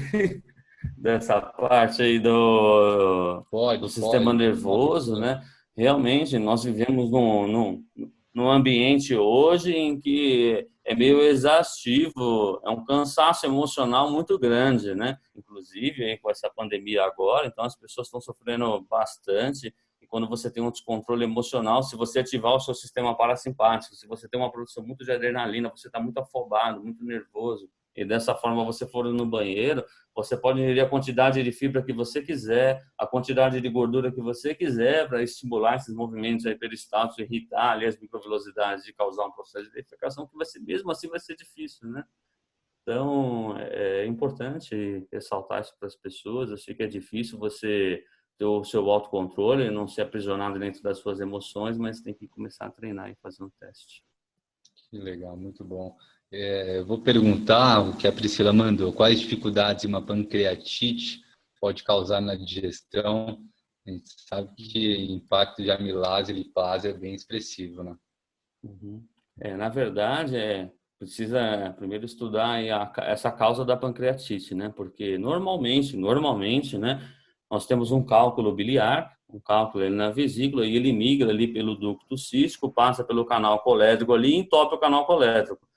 dessa parte aí do sistema pode. nervoso, né? Realmente, nós vivemos num ambiente hoje em que é meio exaustivo, é um cansaço emocional muito grande, né? Inclusive, aí, com essa pandemia agora, então as pessoas estão sofrendo bastante. E quando você tem um descontrole emocional, se você ativar o seu sistema parasimpático, se você tem uma produção muito de adrenalina, você está muito afobado, muito nervoso, e dessa forma você for no banheiro, você pode ingerir a quantidade de fibra que você quiser, a quantidade de gordura que você quiser para estimular esses movimentos aí peristaltos, irritar ali as microvelocidades de causar um processo de defecação que vai ser, mesmo assim vai ser difícil, né? Então, é importante ressaltar isso para as pessoas. Eu sei que é difícil você ter o seu autocontrole, não ser aprisionado dentro das suas emoções, mas tem que começar a treinar e fazer um teste. Que legal, muito bom. Eu vou perguntar o que a Priscila mandou. Quais dificuldades uma pancreatite pode causar na digestão? A gente sabe que o impacto de amilase e lipase é bem expressivo, né? Uhum. Na verdade, precisa primeiro estudar aí essa causa da pancreatite, né? Porque normalmente, né, nós temos um cálculo biliar, um cálculo ali na vesícula e ele migra ali pelo ducto cístico, passa pelo canal colédrico ali e entope o canal colédrico.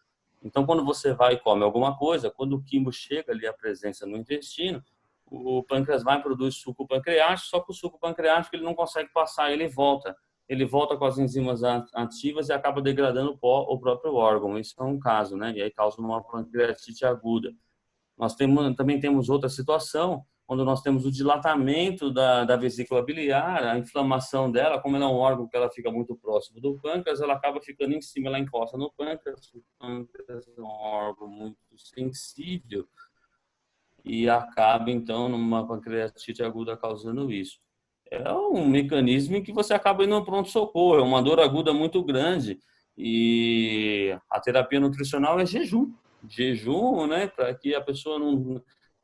Então, quando você vai e come alguma coisa, quando o quimo chega ali à presença no intestino, o pâncreas vai produzir suco pancreático, só que o suco pancreático ele não consegue passar, ele volta com as enzimas ativas e acaba degradando o próprio órgão. Isso é um caso, né? E aí causa uma pancreatite aguda. Também temos outra situação, quando nós temos o dilatamento da vesícula biliar, a inflamação dela, como ela é um órgão que ela fica muito próximo do pâncreas, ela acaba ficando em cima, ela encosta no pâncreas. O pâncreas é um órgão muito sensível e acaba, então, numa pancreatite aguda causando isso. É um mecanismo em que você acaba indo no pronto-socorro, é uma dor aguda muito grande e a terapia nutricional é jejum. Jejum, né, para que a pessoa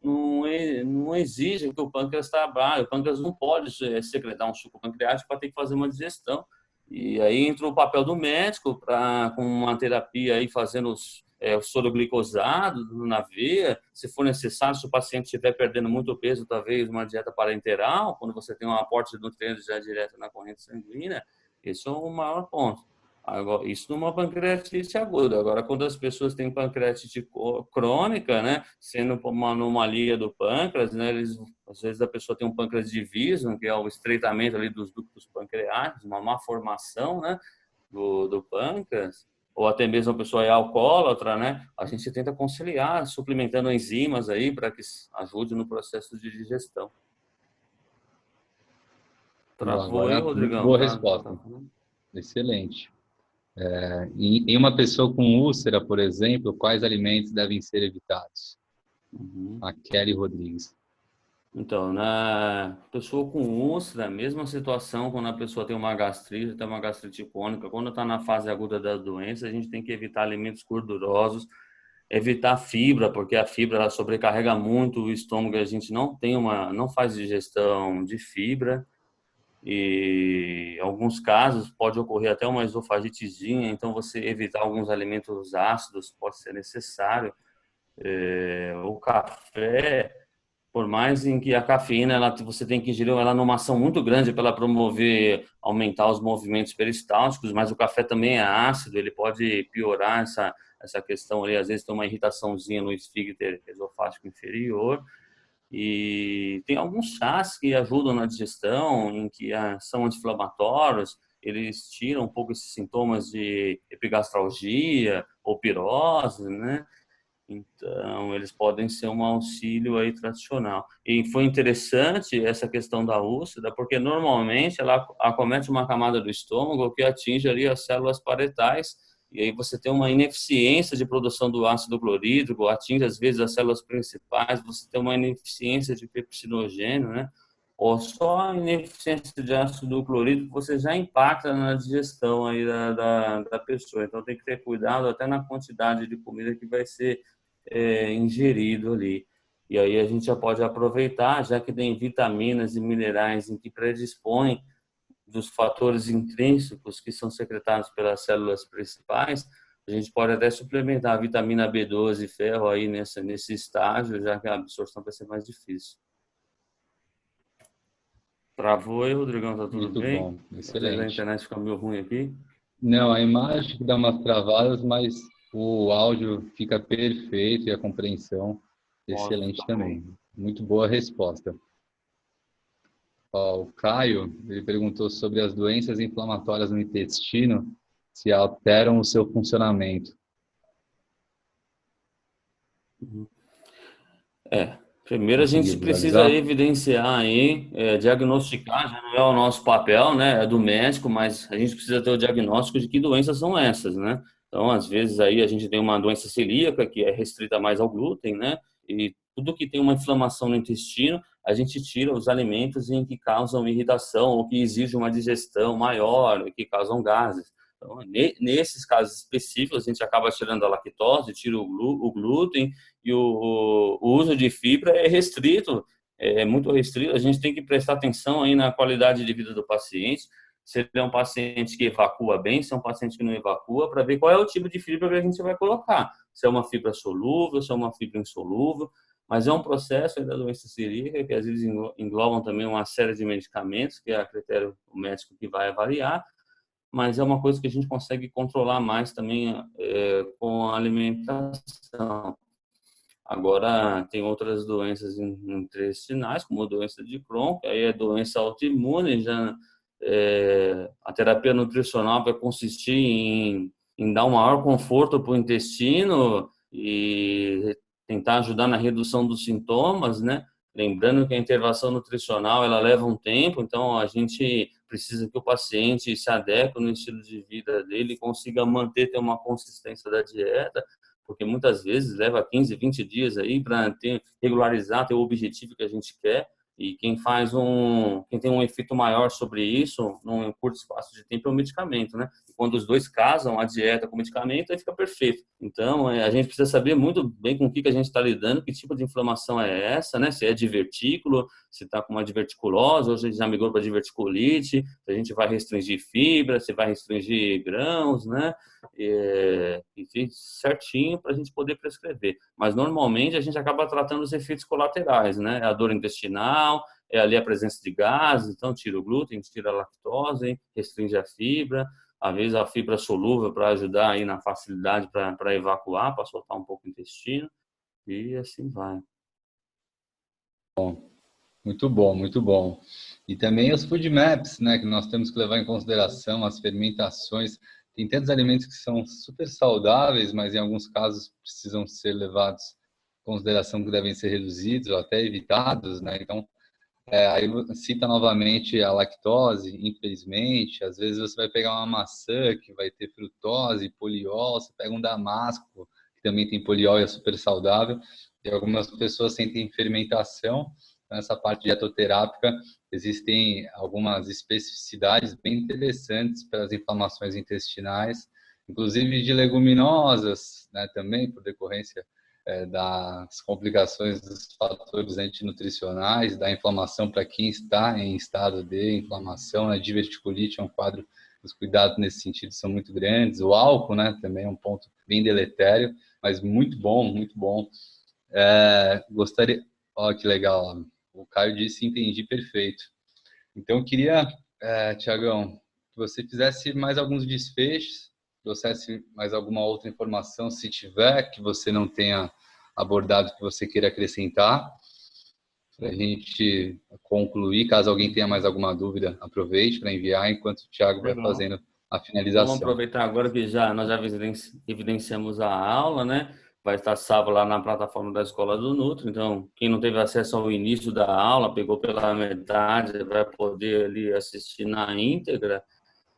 não exija que o pâncreas trabalhe, o pâncreas não pode secretar um suco pancreático para ter que fazer uma digestão. E aí entra o papel do médico para com uma terapia aí fazendo o soro glicosado na veia, se for necessário, se o paciente estiver perdendo muito peso, talvez uma dieta parenteral, quando você tem um aporte de nutrientes já direto na corrente sanguínea, esse é o maior ponto. Agora, isso numa pancreatite aguda. Agora, quando as pessoas têm pancreatite crônica, né, sendo uma anomalia do pâncreas, né, às vezes a pessoa tem um pâncreas diviso, que é o estreitamento ali dos ductos pancreáticos, uma má formação, né, do pâncreas, ou até mesmo a pessoa é alcoólatra, né? A gente tenta conciliar, suplementando enzimas aí para que ajude no processo de digestão. Bom, Travou aí, agora, muito Rodrigão? boa Tá resposta. falando? Excelente. Em uma pessoa com úlcera, por exemplo, quais alimentos devem ser evitados? Uhum. A Kelly Rodrigues. Então, na pessoa com úlcera, mesma situação quando a pessoa tem uma gastrite crônica, quando está na fase aguda da doença, a gente tem que evitar alimentos gordurosos, evitar fibra, porque a fibra ela sobrecarrega muito o estômago, e a gente não faz digestão de fibra e em alguns casos pode ocorrer até uma esofagitezinha, então você evitar alguns alimentos ácidos pode ser necessário. O café, por mais em que a cafeína você tem que ingerir ela numa ação muito grande para ela promover, aumentar os movimentos peristálticos, mas o café também é ácido, ele pode piorar essa questão ali, às vezes tem uma irritaçãozinha no esfíncter esofágico inferior. E tem alguns chás que ajudam na digestão, em que são anti-inflamatórios, eles tiram um pouco esses sintomas de epigastralgia ou pirose, né? Então, eles podem ser um auxílio aí tradicional. E foi interessante essa questão da úlcera, porque normalmente ela acomete uma camada do estômago que atinge ali as células parietais, e aí você tem uma ineficiência de produção do ácido clorídrico, atinge às vezes as células principais, você tem uma ineficiência de pepsinogênio, né? Ou só a ineficiência de ácido clorídrico você já impacta na digestão aí da pessoa. Então tem que ter cuidado até na quantidade de comida que vai ser ingerido ali. E aí a gente já pode aproveitar, já que tem vitaminas e minerais em que predispõem dos fatores intrínsecos que são secretados pelas células principais, a gente pode até suplementar a vitamina B12 e ferro aí nesse estágio, já que a absorção vai ser mais difícil. Travou aí, Rodrigão, tá tudo Muito bem? bom, Às vezes a excelente. internet fica meio ruim aqui. Não, a imagem dá umas travadas, mas o áudio fica perfeito e a compreensão Posso, excelente tá bom. também. Muito boa resposta. Ó, o Caio, ele perguntou sobre as doenças inflamatórias no intestino, se alteram o seu funcionamento. Primeiro a Conseguiu gente precisa visualizar? evidenciar aí, diagnosticar, já não é o nosso papel, né, é do médico, mas a gente precisa ter o diagnóstico de que doenças são essas, né? Então, às vezes aí a gente tem uma doença celíaca que é restrita mais ao glúten, né? E tudo que tem uma inflamação no intestino, a gente tira os alimentos em que causam irritação ou que exigem uma digestão maior, que causam gases. Então, nesses casos específicos, a gente acaba tirando a lactose, tira o glúten, e o uso de fibra é restrito, é muito restrito. A gente tem que prestar atenção aí na qualidade de vida do paciente. se ele é um paciente que evacua bem, se é um paciente que não evacua, para ver qual é o tipo de fibra que a gente vai colocar. Se é uma fibra solúvel, se é uma fibra insolúvel. Mas é um processo da doença celíaca que às vezes englobam também uma série de medicamentos, que é a critério médico que vai avaliar, mas é uma coisa que a gente consegue controlar mais também com a alimentação. Agora, tem outras doenças intestinais, como a doença de Crohn, que aí é doença autoimune, já a terapia nutricional vai consistir em dar um maior conforto para o intestino e tentar ajudar na redução dos sintomas, né? Lembrando que a intervenção nutricional ela leva um tempo, então a gente precisa que o paciente se adeque no estilo de vida dele e consiga manter ter uma consistência da dieta, porque muitas vezes leva 15, 20 dias aí para regularizar, ter o objetivo que a gente quer. E quem tem um efeito maior sobre isso, num curto espaço de tempo, é o medicamento, né? E quando os dois casam, a dieta com o medicamento, aí fica perfeito. Então, a gente precisa saber muito bem com o que a gente está lidando, que tipo de inflamação é essa, né? Se é divertículo, se está com uma diverticulose, ou se já migrou para diverticulite, se a gente vai restringir fibra, se vai restringir grãos, né? Enfim, certinho para a gente poder prescrever. Mas normalmente a gente acaba tratando os efeitos colaterais, né? A dor intestinal, é ali a presença de gases, então tira o glúten, tira a lactose, restringe a fibra, às vezes a fibra solúvel para ajudar aí na facilidade para evacuar, para soltar um pouco o intestino, e assim vai. Muito bom, muito bom. E também os food maps, né, que nós temos que levar em consideração as fermentações. Tem tantos alimentos que são super saudáveis, mas em alguns casos precisam ser levados em consideração que devem ser reduzidos ou até evitados, né? Então, aí cita novamente a lactose, infelizmente. Às vezes você vai pegar uma maçã que vai ter frutose, poliol, você pega um damasco, que também tem poliol e é super saudável, e algumas pessoas sentem fermentação. Nessa parte dietoterápica, existem algumas especificidades bem interessantes para as inflamações intestinais, inclusive de leguminosas, né, também por decorrência das complicações dos fatores antinutricionais, da inflamação para quem está em estado de inflamação, a diverticulite é um quadro, os cuidados nesse sentido são muito grandes, o álcool, né, também é um ponto bem deletério, mas muito bom, muito bom. Gostaria, olha que legal, o Caio disse entendi perfeito. Então eu queria, Tiagão, que você fizesse mais alguns desfechos, trouxesse mais alguma outra informação, se tiver, que você não tenha abordado, que você queira acrescentar, para a gente concluir. Caso alguém tenha mais alguma dúvida, aproveite para enviar, enquanto o Tiago vai Legal. fazendo a Vamos finalização. aproveitar agora que nós já evidenciamos a aula, né? Vai estar salvo lá na plataforma da Escola do Nutri. Então, quem não teve acesso ao início da aula, pegou pela metade, vai poder ali assistir na íntegra.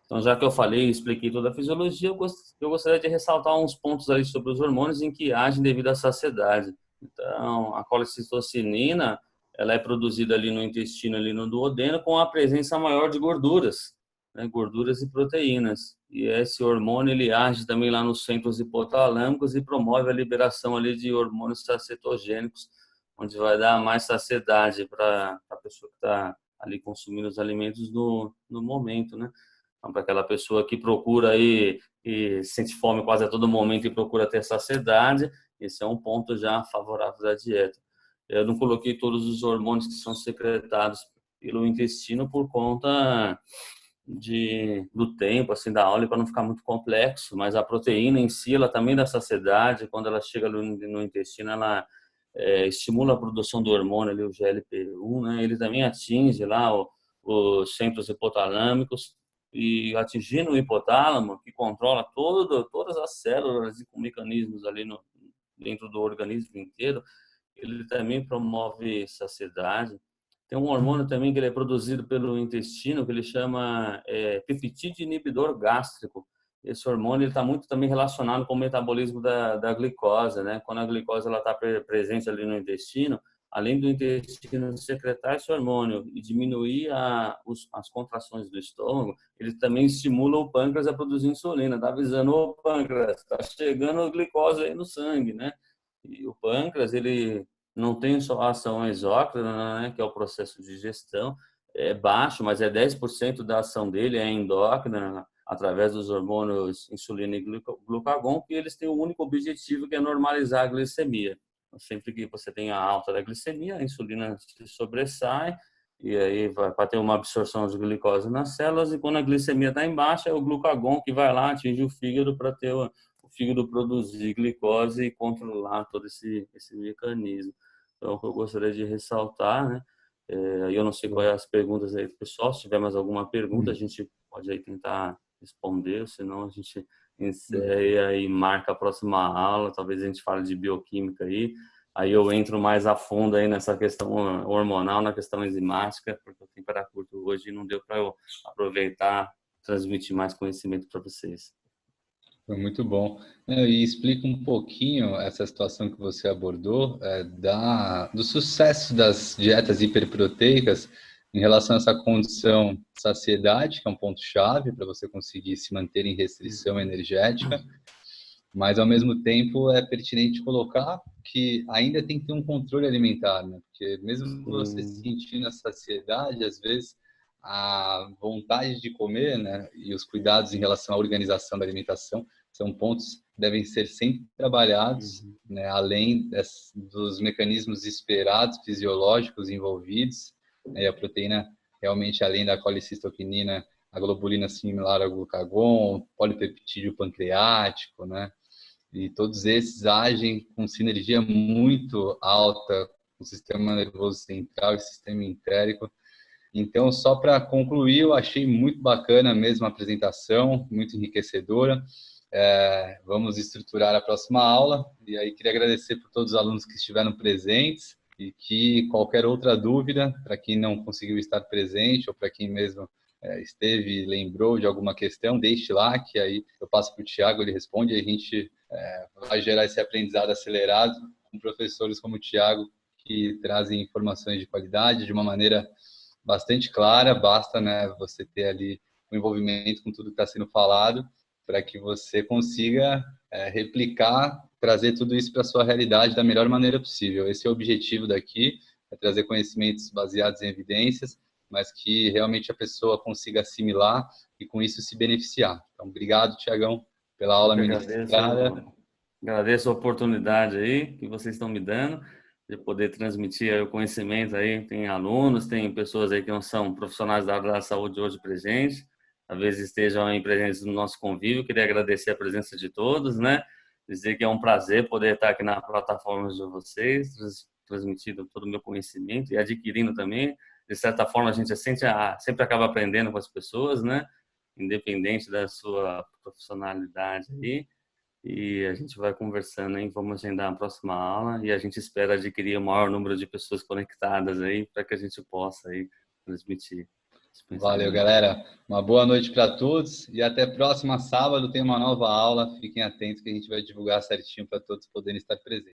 Então, já que eu falei e expliquei toda a fisiologia, eu gostaria de ressaltar uns pontos ali sobre os hormônios em que agem devido à saciedade. Então, a colecistocinina, ela é produzida ali no intestino, ali no duodeno, com a presença maior de gorduras, né, gorduras e proteínas. E esse hormônio, ele age também lá nos centros hipotalâmicos e promove a liberação ali de hormônios sacetogênicos, onde vai dar mais saciedade para a pessoa que está ali consumindo os alimentos no momento, né? Então, para aquela pessoa que procura aí, e sente fome quase a todo momento e procura ter saciedade, esse é um ponto já favorável da dieta. Eu não coloquei todos os hormônios que são secretados pelo intestino por conta do tempo, assim, da aula, para não ficar muito complexo, mas a proteína em si, ela também dá saciedade, quando ela chega no intestino, ela estimula a produção do hormônio, ali, o GLP-1, né? Ele também atinge lá os centros hipotalâmicos, e atingindo o hipotálamo, que controla todas as células e com mecanismos ali dentro do organismo inteiro, ele também promove saciedade. Tem um hormônio também que ele é produzido pelo intestino, que ele chama peptídeo inibidor gástrico. Esse hormônio está muito também relacionado com o metabolismo da glicose, né? Quando a glicose está presente ali no intestino, além do intestino secretar esse hormônio e diminuir as contrações do estômago, ele também estimula o pâncreas a produzir insulina. Está avisando, o pâncreas, está chegando a glicose aí no sangue, né? E o pâncreas, ele não tem só ação exócrina, né, que é o processo de digestão, é baixo, mas é 10% da ação dele é endócrina, através dos hormônios insulina e glucagon, que eles têm o único objetivo que é normalizar a glicemia. Então, sempre que você tem a alta da glicemia, a insulina se sobressai e aí vai ter uma absorção de glicose nas células, e quando a glicemia está em baixa, é o glucagon que vai lá, atingir o fígado para ter o fígado produzir glicose e controlar todo esse mecanismo. Então, o que eu gostaria de ressaltar, né? Eu não sei quais as perguntas aí do pessoal, se tiver mais alguma pergunta, a gente pode aí tentar responder, senão a gente encerra e marca a próxima aula, talvez a gente fale de bioquímica aí eu entro mais a fundo aí nessa questão hormonal, na questão enzimática, porque o tempo era curto hoje e não deu para eu aproveitar, transmitir mais conhecimento para vocês. Foi muito bom. E explica um pouquinho essa situação que você abordou, do sucesso das dietas hiperproteicas em relação a essa condição de saciedade, que é um ponto-chave para você conseguir se manter em restrição energética, mas ao mesmo tempo é pertinente colocar que ainda tem que ter um controle alimentar, né? Porque mesmo você sentindo a saciedade, às vezes a vontade de comer, né, e os cuidados em relação à organização da alimentação são pontos que devem ser sempre trabalhados, né, além dos mecanismos esperados fisiológicos envolvidos, né, e a proteína realmente, além da colicistoquinina, a globulina similar ao glucagon, polipeptídeo pancreático, né? E todos esses agem com sinergia muito alta com o sistema nervoso central e sistema entérico. Então, só para concluir, eu achei muito bacana mesmo a apresentação, muito enriquecedora. Vamos estruturar a próxima aula. E aí, queria agradecer por todos os alunos que estiveram presentes e que qualquer outra dúvida, para quem não conseguiu estar presente ou para quem mesmo esteve e lembrou de alguma questão, deixe lá, que aí eu passo para o Thiago, ele responde e a gente vai gerar esse aprendizado acelerado com professores como o Thiago, que trazem informações de qualidade de uma maneira bastante clara. Basta, né, você ter ali o envolvimento com tudo que está sendo falado para que você consiga replicar, trazer tudo isso para a sua realidade da melhor maneira possível. Esse é o objetivo daqui, é trazer conhecimentos baseados em evidências, mas que realmente a pessoa consiga assimilar e com isso se beneficiar. Então, obrigado, Tiagão, pela aula ministrada. Agradeço a oportunidade aí que vocês estão me dando de poder transmitir aí o conhecimento aí. Tem alunos, tem pessoas aí que não são profissionais da área da saúde hoje presentes, talvez estejam aí presentes no nosso convívio. Queria agradecer a presença de todos, né? Dizer que é um prazer poder estar aqui na plataforma de vocês, transmitindo todo o meu conhecimento e adquirindo também. De certa forma, a gente sempre acaba aprendendo com as pessoas, né? Independente da sua profissionalidade aí. E a gente vai conversando aí, vamos agendar a próxima aula e a gente espera adquirir o maior número de pessoas conectadas aí para que a gente possa aí transmitir. Valeu, galera. Uma boa noite para todos e até próxima sábado tem uma nova aula. Fiquem atentos que a gente vai divulgar certinho para todos poderem estar presentes.